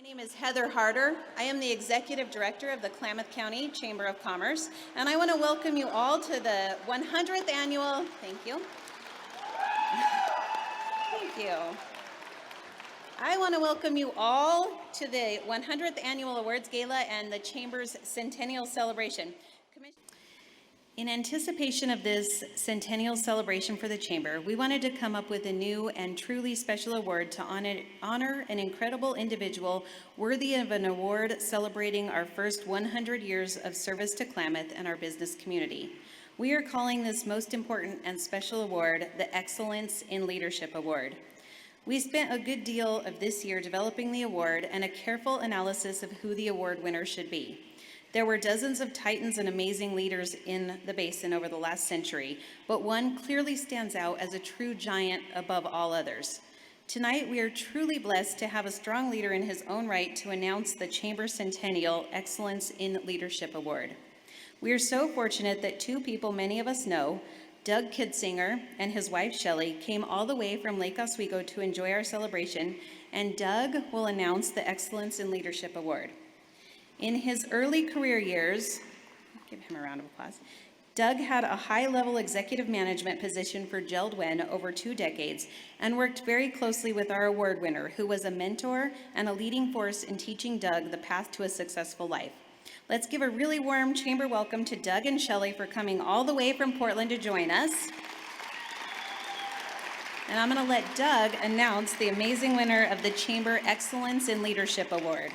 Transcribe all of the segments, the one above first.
My name is Heather Harder. I am the Executive Director of the Klamath County Chamber of Commerce, and I want to welcome you all to the 100th annual, thank you. Thank you. I want to welcome you all to the 100th Annual Awards Gala and the Chamber's Centennial Celebration. In anticipation of this centennial celebration for the Chamber, we wanted to come up with a new and truly special award to honor an incredible individual worthy of an award celebrating our first 100 years of service to Klamath and our business community. We are calling this most important and special award the Excellence in Leadership Award. We spent a good deal of this year developing the award and a careful analysis of who the award winner should be. There were dozens of titans and amazing leaders in the basin over the last century, but one clearly stands out as a true giant above all others. Tonight, we are truly blessed to have a strong leader in his own right to announce the Chamber Centennial Excellence in Leadership Award. We are so fortunate that two people many of us know, Doug Kidsinger and his wife Shelley, came all the way from Lake Oswego to enjoy our celebration, and Doug will announce the Excellence in Leadership Award. In his early career years, give him a round of applause, Doug had a high-level executive management position for Wendt over 2 decades and worked very closely with our award winner, who was a mentor and a leading force in teaching Doug the path to a successful life. Let's give a really warm chamber welcome to Doug and Shelley for coming all the way from Portland to join us. And I'm going to let Doug announce the amazing winner of the Chamber Excellence in Leadership Award.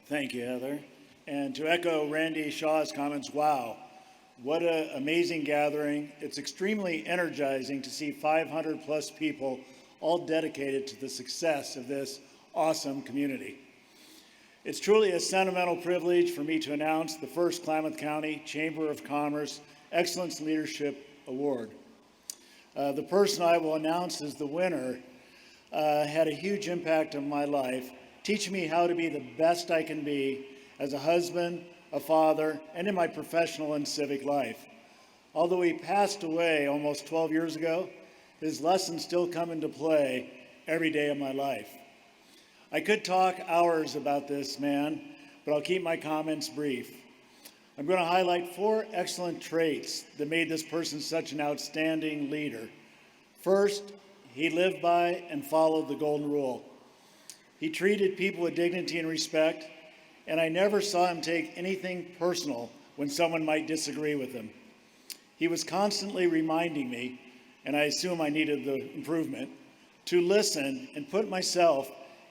Thank you, Heather. And to echo Randy Shaw's comments, wow, what an amazing gathering. It's extremely energizing to see 500 plus people all dedicated to the success of this awesome community. It's truly a sentimental privilege for me to announce the first Klamath County Chamber of Commerce Excellence Leadership Award. The person I will announce as the winner had a huge impact on my life, teaching me how to be the best I can be as a husband, a father, and in my professional and civic life. Although he passed away almost 12 years ago, his lessons still come into play every day of my life. I could talk hours about this man, but I'll keep my comments brief. I'm going to highlight 4 excellent traits that made this person such an outstanding leader. First, he lived by and followed the golden rule. He treated people with dignity and respect, and I never saw him take anything personal when someone might disagree with him. He was constantly reminding me, and I assume I needed the improvement, to listen and put myself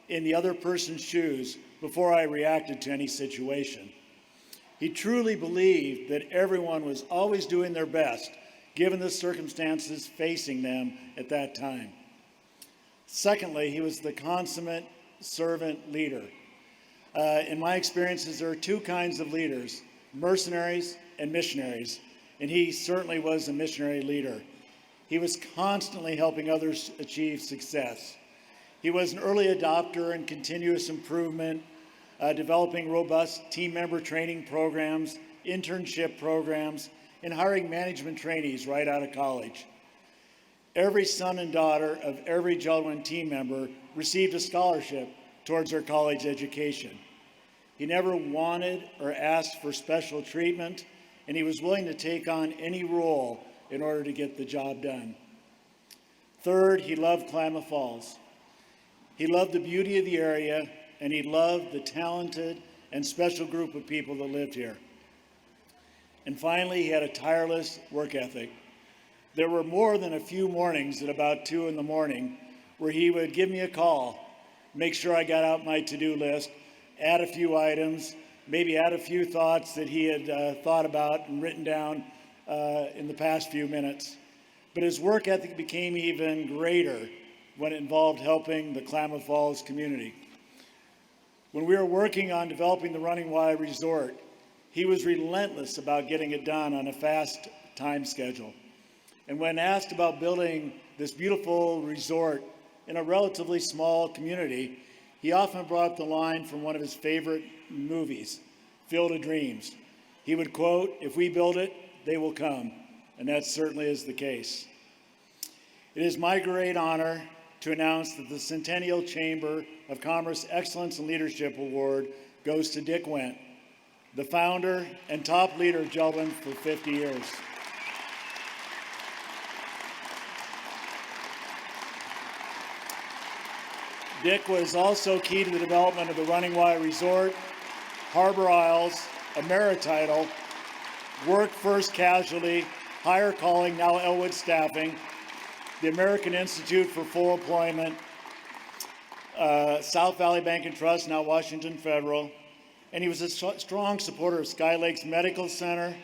in the other person's shoes before I reacted to any situation. He truly believed that everyone was always doing their best, given the circumstances facing them at that time. Secondly, he was the consummate servant leader. In my experiences, there are 2 kinds of leaders, mercenaries and missionaries, and he certainly was a missionary leader. He was constantly helping others achieve success. He was an early adopter in continuous improvement, developing robust team member training programs, internship programs, and hiring management trainees right out of college. Every son and daughter of every Wendt team member received a scholarship towards their college education. He never wanted or asked for special treatment, and he was willing to take on any role in order to get the job done. Third, he loved Klamath Falls. He loved the beauty of the area, and he loved the talented and special group of people that lived here. And finally, he had a tireless work ethic. There were more than a few mornings at about 2 in the morning where he would give me a call, make sure I got out my to-do list, add a few items, maybe add a few thoughts that he had thought about and written down in the past few minutes. But his work ethic became even greater when it involved helping the Klamath Falls community. When we were working on developing the Running Y Resort, he was relentless about getting it done on a fast time schedule. And when asked about building this beautiful resort in a relatively small community, he often brought up the line from one of his favorite movies, Field of Dreams. He would quote, "If we build it, they will come." And that certainly is the case. It is my great honor to announce that the Centennial Chamber of Commerce Excellence and Leadership Award goes to Dick Wendt, the founder and top leader of Gelman for 50 years. Dick was also key to the development of the Running Wild Resort, Harbor Isles, AmeriTitle, Work First Casualty, Higher Calling, now Elwood Staffing, the American Institute for Full Employment, South Valley Bank and Trust, now Washington Federal, and he was a strong supporter of Sky Lakes Medical Center,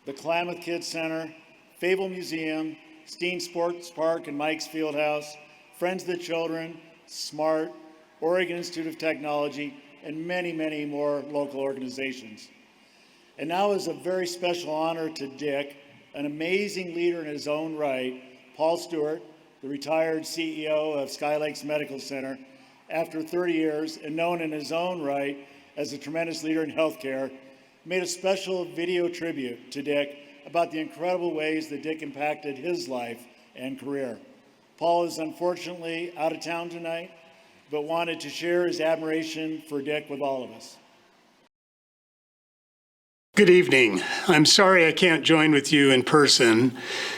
the Klamath Kids Center, Fable Museum, Steen Sports Park and Mike's Fieldhouse, Friends of the Children, SMART, Oregon Institute of Technology, and many, many more local organizations. And now is a very special honor to Dick, an amazing leader in his own right, Paul Stewart, the retired CEO of Sky Lakes Medical Center, after 30 years and known in his own right as a tremendous leader in healthcare, made a special video tribute to Dick about the incredible ways that Dick impacted his life and career. Paul is unfortunately out of town tonight, but wanted to share his admiration for Dick with all of us. Good evening. I'm sorry I can't join with you in person,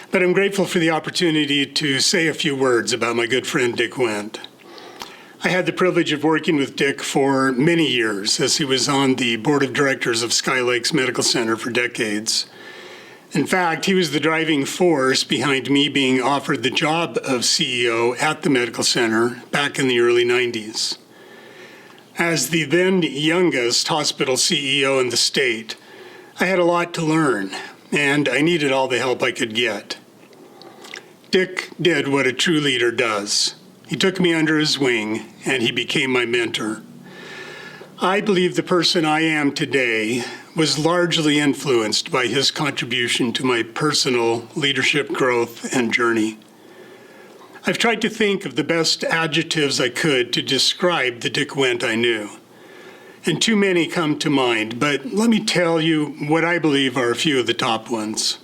but I'm grateful for the opportunity to say a few words about my good friend Dick Wendt. I had the privilege of working with Dick for many years as he was on the board of directors of Sky Lakes Medical Center for decades. In fact, he was the driving force behind me being offered the job of CEO at the medical center back in the early 90s. As the then youngest hospital CEO in the state, I had a lot to learn, and I needed all the help I could get. Dick did what a true leader does. He took me under his wing, and he became my mentor. I believe the person I am today was largely influenced by his contribution to my personal leadership growth and journey. I've tried to think of the best adjectives I could to describe the Dick Wendt I knew, and too many come to mind, but let me tell you what I believe are a few of the top ones.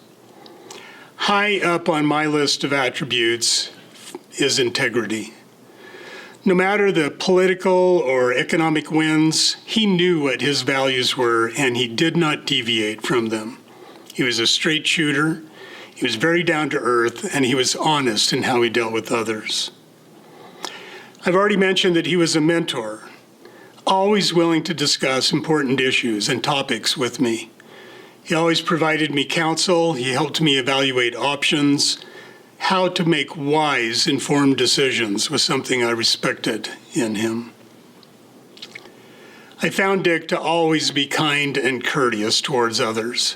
High up on my list of attributes is integrity. No matter the political or economic winds, he knew what his values were and he did not deviate from them. He was a straight shooter, he was very down to earth, and he was honest in how he dealt with others. I've already mentioned that he was a mentor, always willing to discuss important issues and topics with me. He always provided me counsel, he helped me evaluate options. How to make wise, informed decisions was something I respected in him. I found Dick to always be kind and courteous towards others.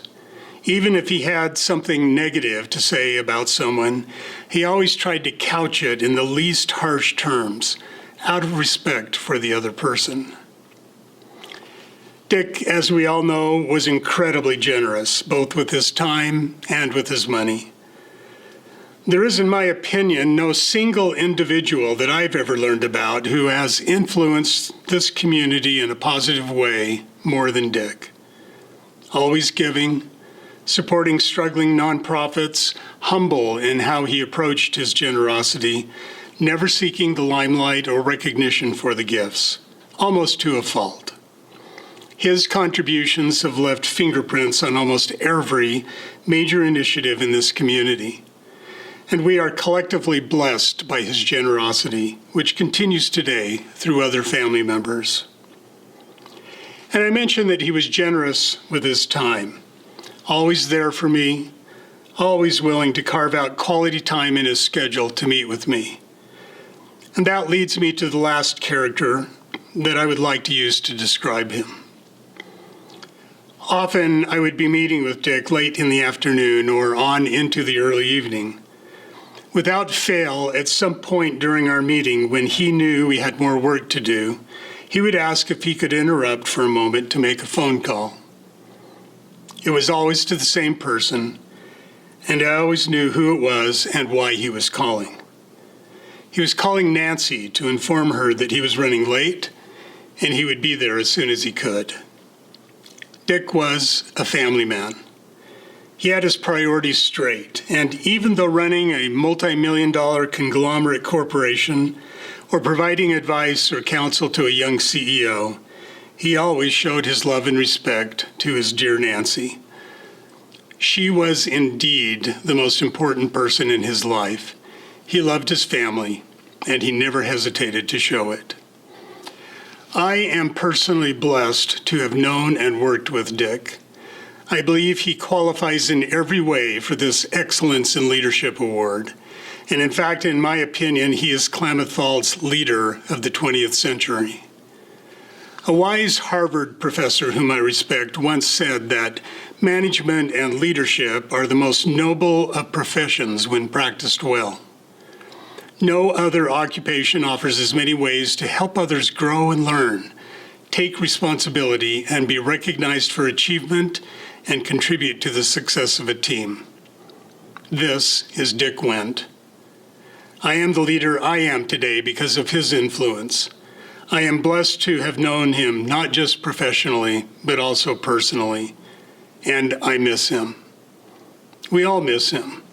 Even if he had something negative to say about someone, he always tried to couch it in the least harsh terms, out of respect for the other person. Dick, as we all know, was incredibly generous, both with his time and with his money. There is, in my opinion, no single individual that I've ever learned about who has influenced this community in a positive way more than Dick. Always giving, supporting struggling nonprofits, humble in how he approached his generosity, never seeking the limelight or recognition for the gifts, almost to a fault. His contributions have left fingerprints on almost every major initiative in this community. And we are collectively blessed by his generosity, which continues today through other family members. And I mentioned that he was generous with his time, always there for me, always willing to carve out quality time in his schedule to meet with me. And that leads me to the last character that I would like to use to describe him. Often I would be meeting with Dick late in the afternoon or on into the early evening. Without fail, at some point during our meeting, when he knew we had more work to do, he would ask if he could interrupt for a moment to make a phone call. It was always to the same person, and I always knew who it was and why he was calling. He was calling Nancy to inform her that he was running late, and he would be there as soon as he could. Dick was a family man. He had his priorities straight, and even though running a multi-million-dollar conglomerate corporation or providing advice or counsel to a young CEO, he always showed his love and respect to his dear Nancy. She was indeed the most important person in his life. He loved his family, and he never hesitated to show it. I am personally blessed to have known and worked with Dick. I believe he qualifies in every way for this Excellence in Leadership Award. And in fact, in my opinion, he is Klamath Fall's leader of the 20th century. A wise Harvard professor whom I respect once said that management and leadership are the most noble of professions when practiced well. No other occupation offers as many ways to help others grow and learn, take responsibility, and be recognized for achievement and contribute to the success of a team. This is Dick Wendt. I am the leader I am today because of his influence. I am blessed to have known him not just professionally, but also personally, and I miss him. We all miss him,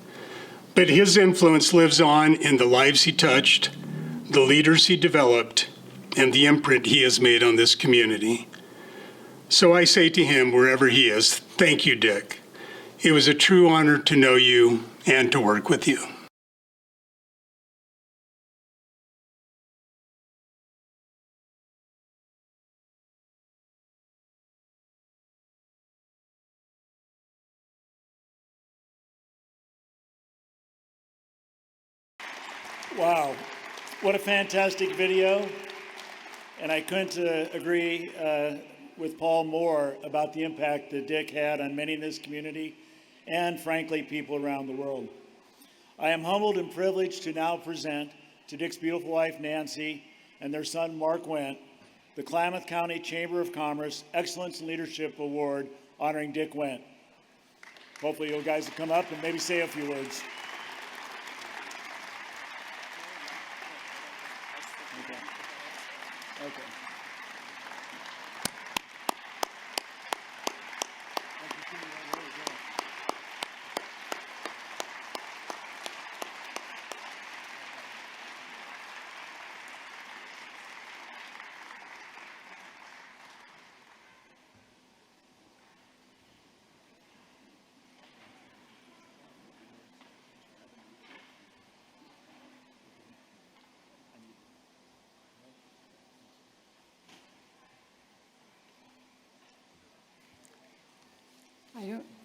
but his influence lives on in the lives he touched, the leaders he developed, and the imprint he has made on this community. So I say to him, wherever he is, thank you, Dick. It was a true honor to know you and to work with you. Wow, what a fantastic video. And I couldn't agree with Paul more about the impact that Dick had on many in this community and, frankly, people around the world. I am humbled and privileged to now present to Dick's beautiful wife, Nancy, and their son, Mark Wendt, the Klamath County Chamber of Commerce Excellence in Leadership Award honoring Dick Wendt. Hopefully you guys will come up and maybe say a few words. Okay.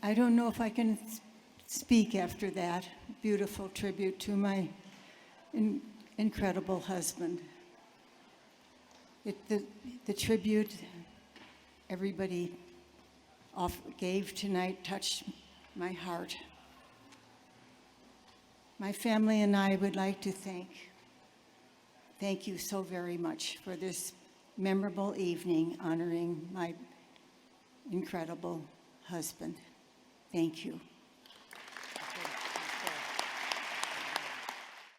I don't know if I can speak after that beautiful tribute to my incredible husband. The tribute everybody gave tonight touched my heart. My family and I would like to thank you so very much for this memorable evening honoring my incredible husband. Thank you.